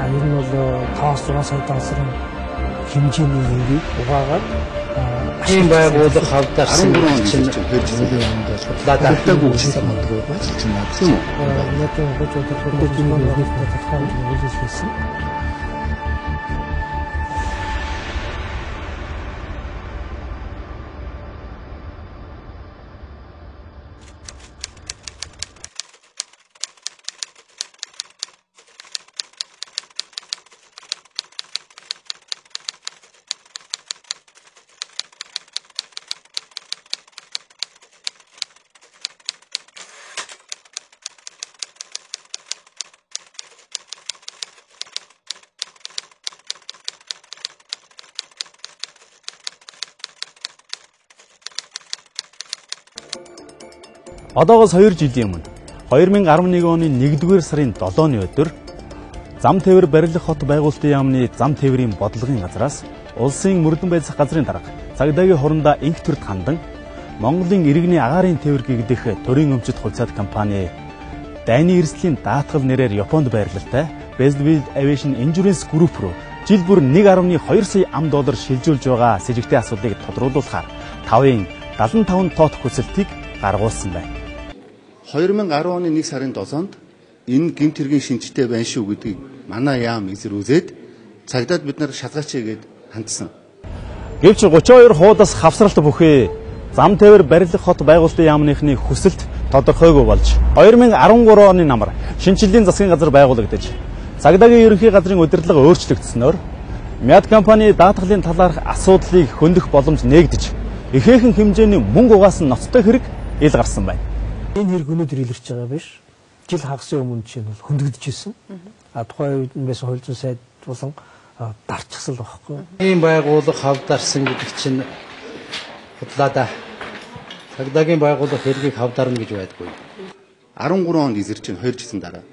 ер нь бол 5-6 сая долларын хэмжээний нэрийг угаагаад ийм байгууллага хавдарсан чинь хөрж даатаагүй гэсэн магадгүй байж чинь надад. Надад хожоо төлөвлөлт юм хэлсэн. Одоогоос 2 жилийн өмнө 2011 оны 1-р сарын 7-ны өдөр Зам тээвэр барилах хот байгуулалтын яамны зам тээврийн бодлогын газраас улсын мөрдөн байцаах газрын дарга цагдаагийн хорондоо инх төрд хандан Монголын иргэний агаарын тээвэр гэгдэх төрийн өмчит хувьцаат компани дайны эрсдлийн даатгал нэрээр Японд байрлалтай Bestwild Aviation Insurance Group руу жил бүр 1.2 сая $1 шилжүүлж байгаа с сэжигтэй асуудлыг тодруулахаар 5-ын 75 тоот хүсэлтийг гаргуулсан байна. 2010 оны 1 сарын 7-нд энэ гэмт хэргийн шинжтэй байна шүү гэдгийг манай яам эзрүүлээд цагдаад бид нар шалгаач гээд хандсан. Гэвч 32 хуудас хавсралт бүхий зам тээвэр барилах хот байгуулалтын яамныхны хүсэлт тодорхойгүй болж 2013 оны намар шинжилгээний засгийн газар байгуулагдаж цагдаагийн ерөнхий газрын удирдлага өөрчлөгдсөнөөр Мяд компани даатгалын талаарх асуудлыг хөндөх боломж нээгдэж ихээхэн хэмжээний мөнгө угаасан ноцтой хэрэг ил гарсан байна. Энэ хэрэг өнөөдөр илэрч байгаа биш. Жил хагас өмнө чинь бол хөндөгдөж ирсэн. Тухайн үед байсан хууль зүйн сайд болон дарчсан л байхгүй. Ийм байгууллага хавдарсан гэдэг чинь худлаада цагдаагийн байгууллага хэргийг хавдарна гэж байдгүй. 13 онд эзэр чинь 2 жилийн дараа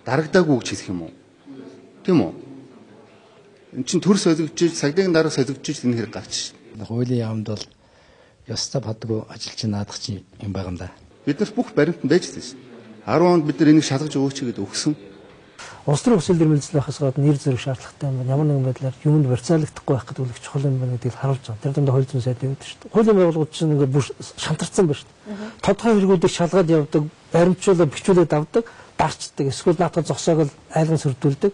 дарагдаагүй гэж хэлэх юм уу? Тийм үү? Энд чинь төр солигдож, цагдаагийн дарга солигдож энэ хэрэг гарч шин. Хуулийн яамд бол ёстой падгүй ажиллаж наадах чинь юм байгаа юм да. Бид нар бүх баримтанд байж лээ шин. 10 онд бид нар энийг шалгаж өгөөч гэдээ өгсөн. Улс төрийн хүсэл эрмэлзэл байхаас гадна нэр зэрэг шаардлагатай юм байна. Ямар нэгэн байдлаар юунд барьцаалагдахгүй байх гэдэг нь чухал юм байна гэдгийг харуулж байгаа. Тэр дундаа хууль зүйн сайд явдаг шүү дээ. Хуулийн байгууллагууд чинь ингээд бүр шантарсан байна шүү дээ. Тодорхой хэрэгүүдийг шалгаад явдаг, баримтжуулаад бичүүлээд авдаг, дарчдаг. Эсвэл наатах зогсоог л айлган сөрдүүлдэг.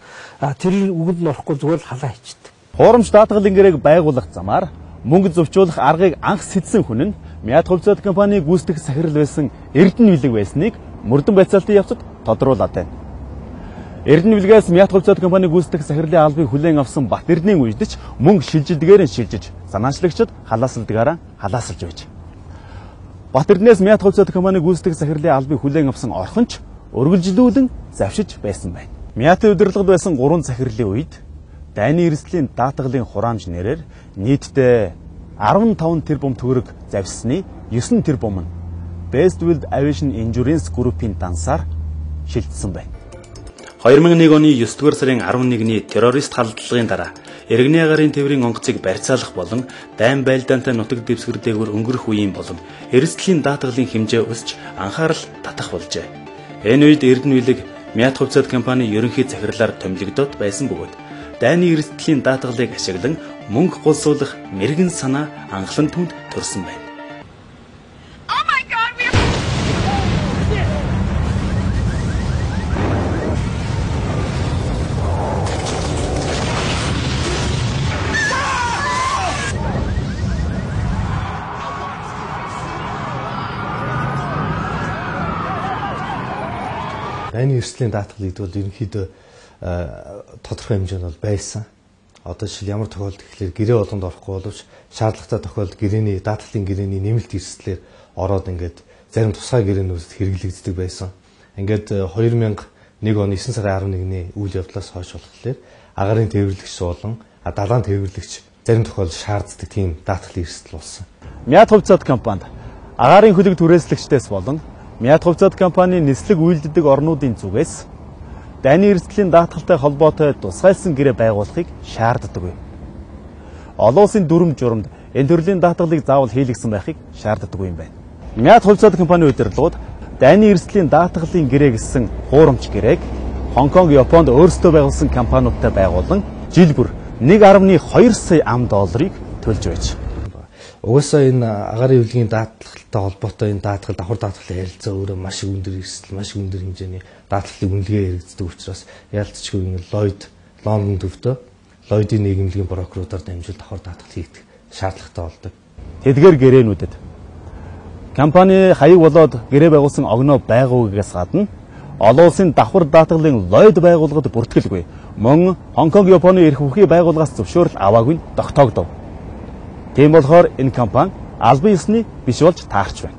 Тэрийг үгэнд нь орохгүй зүгээр л халаа хийчихдэг. Хуурамч даатгалын гэрээг байгуулах замаар мөнгө зөвчүүлэх аргыг анх сэдсэн хүн нь Мяд хувьцаат компани гүйцэтгэх сахирал байсан Эрдэнэ Билэг байсныг мөрдөн байцаалтын явцад тодруулаад байна. Эрдэнэ Билгээс Мяд хувьцаат компани гүйцэтгэх сахирлын албыг хүлээн авсан Бат Эрдэнийн үедч мөнгө шилжилдгээр нь шилжиж, санаачлагчид халаасалдгаараа халаасалж байж. Бат Эрдэнээс Мяд хувьцаат компани гүйцэтгэх сахирлын албыг хүлээн авсан орхонч өргөлжилүүлэн завшиж байсан байна. Мяатын удирдлагад байсан 3 сахирлын үед дайны эрсдлийн даатгалын хураамж нэрээр нийтдээ 15 тэрбум төгрөг завьсны 9 тэрбум нь Bestwild Aviation Insurance Group-ийн дансаар шилжсэн байна. 2001 оны 9-р сарын 11-ний террорист халдлагын дараа иргэний агаарын тээврийн онгоцыг барьцаалах болон дайн байлдаантай нутаг дэвсгэр дээгүүр өнгөрөх үеийн болон эрсдлийн даатгалын хэмжээ өсч анхаарал татах болжээ. Энэ үед Эрдэнэ Билэг Мяд хувьцаат компани ерөнхий захирлаар томилогдоод байсан бөгөөд дайны эрсдлийн даатгалыг ашиглан мөнгө гулсуулах мэрэгэн санаа анхлан түнд төрсөн байна. Дайны эрсдлийн даатгалыг бол ерөнхийдөө тодорхой хэмжээнд бол байсан. Одоо жишээл ямар тохиолдолд гэхлээр гэрээ болгонд орохгүй боловч шаардлагатай тохиолдолд гэрээний даатгалын гэрээний нэмэлт эрсдлээр ороод ингээд зарим тусгай гэрээнүүдэд хэрэглэгддэг байсан. Ингээд 2001 оны 9 сарын 11-ний үйл явдлаас хойш болохоор агаарын тээвэрлэгч болон далайн тээвэрлэгч зарим тохиолдолд шаарддаг тийм даатгалын эрсдэл болсон. Мяд хувьцаат компанид агаарын хөлөг түрээслэгчдээс болон Мяд хувьцаат компани нислэг үйлддэг орнуудын зүгээс дайны эрсдлийн даатгалтай холбоотой тусгайлсан гэрээ байгуулахыг шаарддаг. Олон улсын дүрм журамд энэ төрлийн даатгалыг заавал хийлгсэн байхыг шаарддаг юм байна. Мяд хувьцаат компани удирдлагууд дайны эрсдлийн даатгалын гэрээ гэсэн хуурамч гэрээг Хонконг, Японд өөрсдөө байгуулсан компаниудтай байгуулан жил бүр 1.2 сая $ам төлж байж. Угаасаа энэ агаарын хөвлөгийн даатгалтай холбоотой энэ даатгал давхар даатгалын ярилцаа өөрөө маш их өндөр эрсдэл, маш их өндөр хэмжээний даатгалын үнэлгээ хэрэгждэг учраас яалтчгүй энэ Лондон төвдөө Lloyd-ийн нийгэмлэгийн брокеруудаар дамжуул давхар даатгал хийгдэх шаардлагатай болдог. Тэдгээр гэрээнүүдэд компани хаяг болоод гэрээ байгуулсан огноо байгуугаас гадна олон улсын давхар даатгалын Lloyd байгууллагад бүртгэлгүй мөн Хонконг, Японы эрх бүхий байгууллагаас зөвшөөрөл аваагүй нь тогтоогдов. Тийм болохоор энэ компани албан ёсны биш болж таарч байна.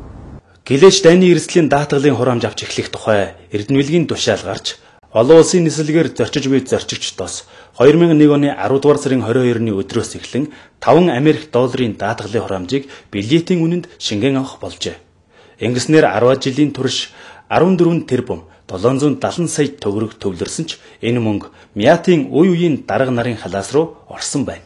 Гэлээч дайны эрсдлийн даатгалын хураамж авч эхлэх тухай Эрдэнэвлэгийн тушаал гарч олон улсын нислэгээр зорчиж буй зорчигчдоос 2001 оны 10 дугаар сарын 22-ны өдрөөс эхлэн $5 Америк даатгалын хураамжийг билетийн үнэнд шингэн авах болжээ. Ингэснээр 10 жилийн турш 14 тэрбум 770 сая төгрөг төвлөрсөн ч энэ мөнгө Мятын үе үеийн дарга нарын халаас руу орсон байна.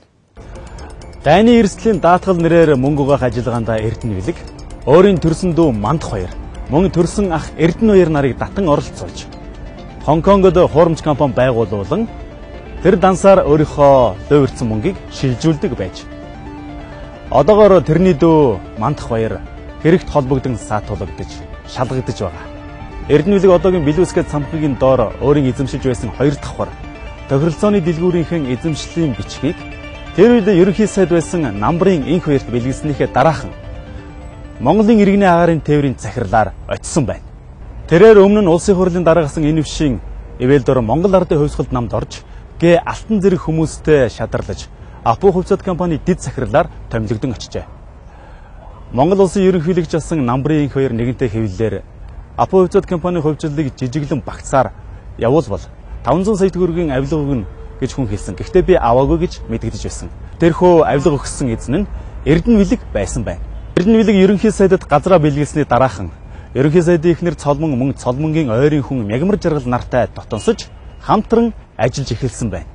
Дайны эрсдлийн даатгал нэрээр мөнгө угаах ажиллагаанд Эрдэнэвлэг өөрийн төрсөн дүү Мандах баяр мөн төрсөн ах Эрдэнэ баяр нарыг татан оролцуулж Хонконгод хуурамч компани байгуулуулан тэр дансаар өөрийнхөө дөөөрсөн мөнгийг шилжүүлдэг байж. Одоогоор тэрний дүү Мандах баяр хэрэгт холбогдсон саатуулагдаж шалгагдаж байгаа. Эрдэнэвлэг одоогийн Билүүсгэд самхагийн доор өөрийн эзэмшиж байсан 2 давхар тохиролцооны дэлгүүрийнхэн эзэмшлийн бичгийг тэр үед ерөнхий сайд байсан Намбарын энх баярт бэлгэлснийхээ дараахан Монголын иргэний агаарын тээврийн захирлаар очсон байна. Тэрээр өмнө нь улсын хурлын дараагасан энэ вшийн ивэлдор Монгол ардын хувьсгалд намд орж гээ алтан зэрэг хүмүүстэй шадарлаж Апу хувьцат компани дэд захирлаар томилогдсон очжээ. Монгол улсын ерөнхийлөгч асан Намбарын энх баяр нэгэнтээ хэвлэлээр Апу хувьцат компани хувьчлалыг жижиглэн багцаар явуулбал 500 сая төгрөгийн авилга өгнө гэж хүн хэлсэн. Гэхдээ би аваагүй гэж мэдэгдэж байсан. Тэрхүү авилга өгсөн эзэн нь Эрдэнэвлэг байсан байна. Эрдэнэвлэг ерөнхий сайдад газраа бэлгэлсний дараахан ерөнхий сайдын эхнэр Цолмон мөн Цолмонгийн ойрын хүн Мягмар жаргал нартай дотонсож хамтран ажиллаж эхэлсэн байна.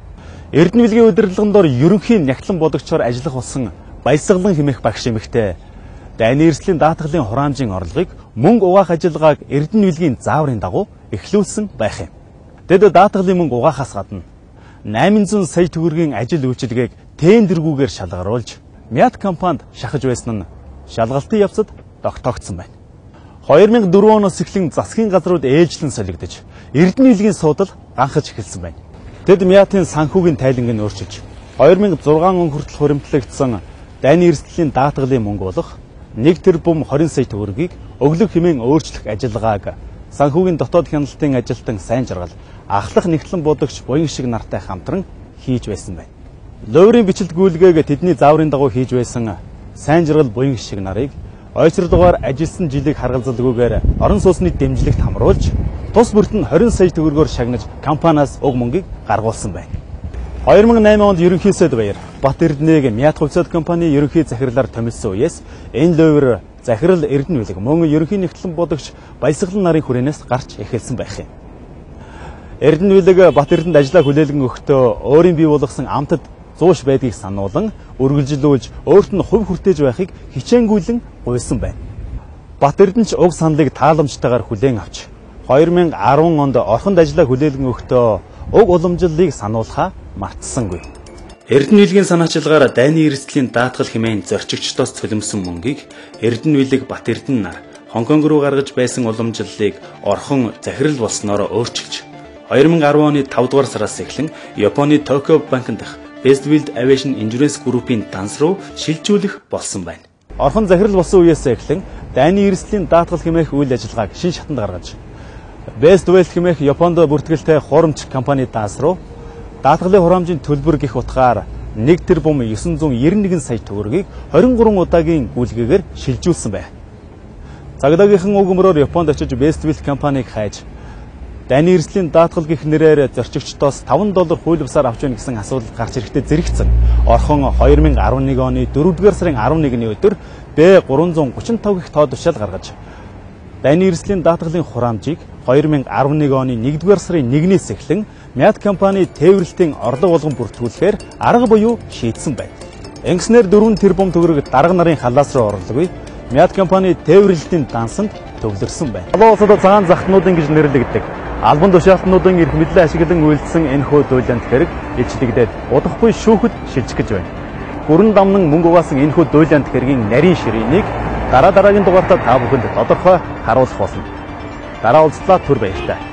Эрдэнэвлэгийн удирдлагын дор ерөнхий нягтлан бодогчоор ажиллах болсон Баясгалан хэмээх багш эмэгтэй дайны эрсдлийн даатгалын хураамжийн орлогыг мөнгө угаах ажиллагааг Эрдэнэвлэгийн зааврын дагуу эхлүүлсэн байх юм. Тэд даатгалын мөнгө угаахаас гадна 800 сая төгрөгийн ажил үйлчилгээг тендергүүгээр шалгаруулж Мят компанид шахаж байсан нь шалгалтын явцад тогтоогдсон байна. 2004 оноос эхлэн засгийн газрууд ээлжлэн солигдож Эрдэнэвлэгийн суудал ганхаж эхэлсэн байна. Тэд Мятын санхүүгийн тайлангийг өөрчилж 2006 он хүртэл хуримтлагдсан дайны эрсдлийн даатгалын мөнгө болох 1 тэрбум 20 сая төгрөгийг өглөг хэмээн өөрчлөх ажиллагааг санхүүгийн дотоод хяналтын ажилтан сайн жаргал ахлах нэгтлэн бодогч буян шиг нартай хамтран хийж байсан байна. Ловрын бичлэг гүйлгээг тэдний зааврын дагуу хийж байсан сайн жаргал буян шиг нарыг ойцролгоор ажилласан жилийг харгалзалгүйгээр орон сууцны дэмжлэгт хамруулж тус бүрт нь 20 сая төгрөгөөр шагнаж компаниас уг мөнгийг гаргуулсан байна. 2008 онд ерөнхий сайд баяр Бат Эрдэнэгийг Мят хувьцат компани ерөнхий захирлаар томилсон үеэс энэ ловр захирал Эрдэнэвлэг мөн ерөнхий нэгтлэн бодогч Баясгалан нарын хүрээнээс гарч эхэлсэн байх юм. Эрдэнэвлэг Бат Эрдэнд ажлаа хүлээлгэн өгөхдөө өөрийн бий болгосон амтад зууш байдгийг сануулan үргэлжлүүлж өөрт нь хувь хүртээж байхыг хичээнгүйлэн гуйсан байна. Бат Эрдэнэ ч уг саналыг тааламжтайгаар хүлээн авч 2010 онд орхинд ажлаа хүлээлгэн өгөхдөө уг уламжлалыг сануулхаа мартсангүй. Эрдэнэвлэгийн санаачилгаар дайны эрсдлийн даатгал хэмээн зорчигчдоос цөлмсөн мөнгийг Эрдэнэвлэг Бат Эрдэнэ нар Хонконг руу гаргаж байсан уламжлалыг орхон захирал болсноор өөрчилж 2010 оны 5 дугаар сараас эхлэн Японы Токио банкнд дах Bestfield Aviation Insurance Group-ийн данс руу шилжүүлэх болсон байна. Орхон захирал болсон үеэс эхлэн дайны эрсдлийн даатгал хэмээх үйл ажиллагааг шин шатанд гаргаж Bestfield хэмээх Японд бүртгэлтэй хуурамч компани данс руу даатгалын хураамжийн төлбөр гэх утгаар 1 тэрбум 991 сая төгрөгийг 23 удаагийн гүйлгээгээр шилжүүлсэн байна. Цагдаагийнхан уг өмрөөр Японд очиж Bestfield компанийг хайж дайны эрсдлийн даатгал гэх нэрээр зорчигчдоос $5 хууль бусаар авч яана гэсэн асуудал гарч ирэхдээ зэрэгцэн орхон 2011 оны 4-р сарын 11-ний өдөр B335 гэх тоо тушаал гаргаж дайны эрсдлийн даатгалын хураамжийг 2011 оны 1-р сарын 1-ээс эхлэн Мят компани тээвэрлэлтийн орлого болгон бүртгүүлэхээр арга буюу шийдсэн байна. Ингэснээр 4 тэрбум төгрөг дарга нарын халаас руу орлоггүй Мят компани тээвэрлэлтийн дансанд төвлөрсөн байна. Олон улсад цагаан захтнууд ингэж нэрлэгддэг Албан тушаалтнуудын эрх мэдлээ ашиглан үйлдсэн энэхүү дуйланд хэрэг ижлэгдээд удахгүй шүүхэд шилжих гэж байна. Гүрэн дамнан мөнгө угаасан энэхүү дуйланд хэргийн нарийн ширээнийг дараагийн дугаартаа та бүхэнд тодорхой харуулах болно. Дараа уулзлаа түр баяртай.